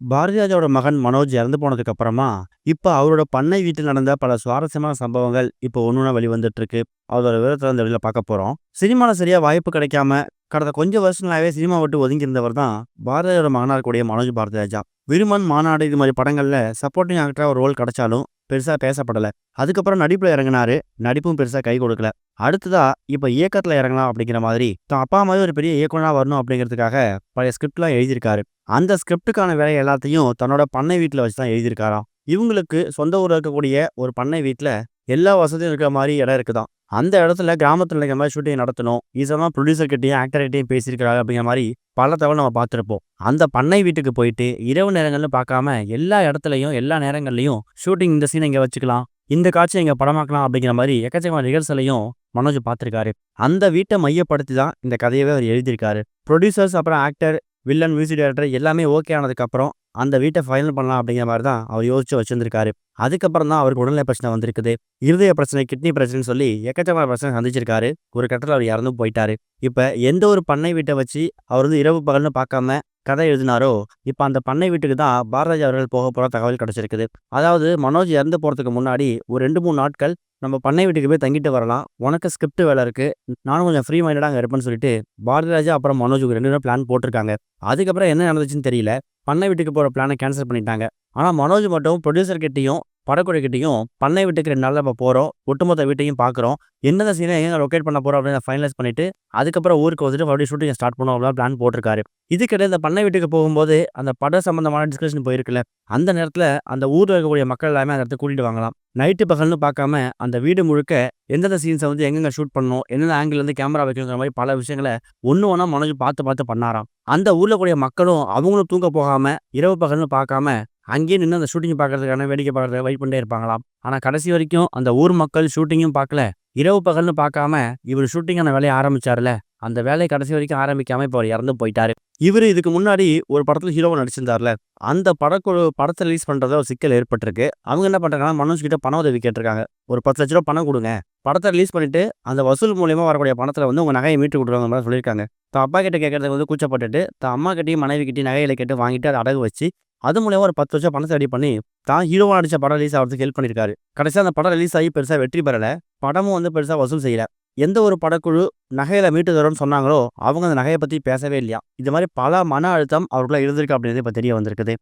பாரதிராஜாவோட மகன் மனோஜ் இறந்து போனதுக்கு அப்புறமா, இப்ப அவரோட பண்ணை வீட்டில் நடந்த பல சுவாரஸ்யமான சம்பவங்கள் இப்போ ஒண்ணொண்ணா வெளிவந்துட்டு இருக்கு. அதோட விவரத்த இந்த வீடியோல பார்க்க போறோம். சினிமால சரியா வாய்ப்பு கிடைக்காம, கடந்த கொஞ்சம் வருஷங்களாவே சினிமா விட்டு ஒதுங்கி இருந்தவர் தான் பாரதிராஜாவோட மகனா இருக்கக்கூடிய மனோஜ் பாரதிராஜா. விருமன், மாநாடு இது மாரி படங்கள்ல சப்போர்ட்டிங் ஆக்டரா ஒரு ரோல் கிடைச்சாலும் பெருசா பேசப்படல. அதுக்கப்புறம் நடிப்புல இறங்குனாரு. நடிப்பும் பெருசா கை கொடுக்கல. அடுத்ததா இப்ப இயக்கத்துல இறங்கலாம் அப்படிங்கிற மாதிரி தான் அப்பா மாதிரி ஒரு பெரிய இயக்குனரா வரணும் அப்படிங்கிறதுக்காக பழைய ஸ்கிரிப்ட்லாம் எழுதியிருக்காரு. அந்த ஸ்கிரிப்டுக்கான வேலை எல்லாத்தையும் தன்னோட பண்ணை வீட்ல வச்சு தான் எழுதியிருக்காராம். இவங்களுக்கு சொந்த ஊர்ல இருக்கக்கூடிய ஒரு பண்ணை வீட்ல எல்லா வசதியும் இருக்கிற மாரி இடம் இருக்குதாம். அந்த இடத்துல கிராமத்துல இருக்கிற மாரி ஷூட்டிங் நடத்தணும். இதெல்லாம் ப்ரொடியூசர் கிட்டயும், ஆக்டர் கிட்டயும் பேசியிருக்காரு அப்படிங்கிற மாரி பல தகவல் நம்ம பார்த்திருப்போம். அந்த பண்ணை வீட்டுக்கு போயிட்டு இரவு நேரங்கள்னு பார்க்காம எல்லா இடத்துலயும், எல்லா நேரங்கள்லயும் ஷூட்டிங் இந்த சீன இங்க வச்சுக்கலாம். இந்த காட்சிய இங்க படமாக்கலாம் அப்படிங்கிற மாரி எக்கச்சக்கமான ரிஹர்சலையும் மனோஜ் பார்த்திருக்காரு. அந்த வீட்ட மையப்படுத்தி தான் இந்த கதையவே அவர் எழுதியிருக்காரு. புரொடியூசர்ஸ் அப்புறம் ஆக்டர், வில்லன், மியூசிக் டைரக்டர் எல்லாமே ஓகே ஆனதுக்கப்புறம், அந்த வீட்ட ஃபைனல் பண்ணலாம் அப்படிங்கிற மாரி தான் அவர் யோசிச்சு வச்சிருந்திருக்காரு. அதுக்கப்புறம் தான் அவருக்கு உடல்நிலை பிரச்சனை வந்திருக்குது. இருதய பிரச்சனை, கிட்னி பிரச்சனைன்னு சொல்லி எக்கச்சக்கமான பிரச்சனை சந்திச்சிருக்காரு. ஒரு கட்டத்துல அவர் இறந்தும் போயிட்டாரு. இப்ப எந்த ஒரு பண்ணை வீட்ட வச்சு அவர் இரவு பகல்னு பார்க்காம கதை எழுதினாரோ, இப்ப அந்த பண்ணை வீட்டுக்கு தான் பாரதிராஜா அவர்கள் போற தகவல் கிடைச்சிருக்குது. அதாவது மனோஜ் இறந்து போறதுக்கு முன்னாடி ஒரு 2, 3 நாட்கள் நம்ம பண்ணை வீட்டுக்கு போய் தங்கிட்டு வரலாம். உனக்கு ஸ்கிரிப்ட் வேலை இருக்கு. நானும் கொஞ்சம் ஃப்ரீ மைண்டடா அங்க இருப்பேன்னு சொல்லிட்டு பாரதிராஜா அப்புறம் மனோஜுக்கு 2 பேரும் பிளான் போட்டிருக்காங்க. அதுக்கப்புறம் என்ன நடந்துச்சுன்னு தெரியல. பண்ணை வீட்டுக்கு போற பிளான கேன்சல் பண்ணிட்டாங்க. ஆனா மனோஜ் மட்டும் புரொடியூசர் கிட்டயும், படக்குழுக்கிட்டயும் பண்ணை வீட்டுக்கு 2 நாள்ல நம்ம போறோம். ஒட்டுமொத்த வீட்டையும் பார்க்குறோம். எந்தெந்த சீன எங்க லொகேட் பண்ண போறோம் அப்படின்னு ஃபைனலைஸ் பண்ணிட்டு, அதுக்கப்புறம் ஊருக்கு வந்துட்டு மறுபடியும் ஷூட்டிங்க ஸ்டார்ட் பண்ணுவோம் அப்படின்னு பிளான் போட்டிருக்காரு. இதுக்கிடையில இந்த பண்ணை வீட்டுக்கு போகும்போது அந்த படம் சம்பந்தமான டிஸ்கஷன் போயிருக்குல்ல. அந்த நேரத்துல அந்த ஊர்ல இருக்கக்கூடிய மக்கள் எல்லாமே அந்த இடத்துக்கு கூட்டிட்டு வாங்கலாம். நைட்டு பகல்னு பார்க்காம அந்த வீடு முழுக்க எந்தெந்த சீன்ஸை வந்து எங்கெங்க ஷூட் பண்ணணும், எந்தெந்த ஆங்கிள் இருந்து கேமரா வைக்கணுங்கிற மாதிரி பல விஷயங்களை ஒண்ணு ஒண்ணா மனோஜ் பார்த்து பார்த்து பண்ணாராம். அந்த ஊர்ல கூடிய மக்களும் அவங்களும் தூங்க போகாம இரவு பகல்னு பார்க்காம அங்கேயே நின்று அந்த ஷூட்டிங் பார்க்கறதுக்கான வேடிக்கை பார்க்கறதுக்கு வெயிட் பண்ணிட்டே இருப்பாங்களாம். ஆனா கடைசி வரைக்கும் அந்த ஊர் மக்கள் ஷூட்டிங்கும் பார்க்கல. இரவு பகல்னு பார்க்காம இவர் ஷூட்டிங்கான வேலையை ஆரம்பிச்சாருல, அந்த வேலையை கடைசி வரைக்கும் ஆரம்பிக்காம இப்போ அவர் இறந்து போயிட்டாரு. இவரு இதுக்கு முன்னாடி ஒரு படத்துல ஹீரோவா நடிச்சிருந்தார்ல, அந்த படத்தை ரிலீஸ் பண்றதுல ஒரு சிக்கல் ஏற்பட்டிருக்கு. அவங்க என்ன பண்றாங்கன்னா மனோஜ் கிட்ட பண உதவி கேட்டிருக்காங்க. ஒரு 10 லட்ச ரூபா பணம் கொடுங்க. படத்தை ரிலீஸ் பண்ணிட்டு அந்த வசூல் மூலியமா வரக்கூடிய பணத்துல வந்து உங்க நகையை மீட்டு கொடுக்குறாங்க மாதிரி சொல்லியிருக்காங்க. தான் அப்பா கிட்ட கேட்கறதுக்கு வந்து கூச்சப்பட்டுட்டு தான் அம்மா கிட்டையும் மனைவி கிட்டையும் நகைகளை கேட்டு வாங்கிட்டு அதை அடகு வச்சு அது மூலியமா ஒரு 10 லட்சம் பணத்தை ரெடி பண்ணி தான் ஹீரோவா நடிச்ச படம் ரிலீஸ் ஆகிறதுக்கு ஹெல்ப் பண்ணியிருக்காரு. கடைசியா அந்த படம் ரிலீஸ் ஆகி பெருசா வெற்றி பெறல. படமும் வந்து பெருசா வசூல் செய்யல. எந்த ஒரு படக்குழு நகையில மீட்டு தரோம்னு சொன்னாங்களோ அவங்க அந்த நகையை பத்தி பேசவே இல்லையா. இது மாதிரி பல மன அழுத்தம் அவருக்குள்ள இருந்திருக்கு அப்படின்றது இப்ப தெரிய வந்திருக்குது.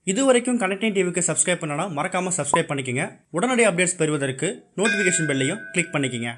இதுவரைக்கும் கனெக்டிங் டிவிக்கு சப்ஸ்கிரைப் பண்ணனா மறக்காம சப்ஸ்கிரைப் பண்ணிக்கங்க. உடனடி அப்டேட்ஸ் பெறுவதற்கு நோட்டிஃபிகேஷன் பெல்லையும் கிளிக் பண்ணிக்கங்க.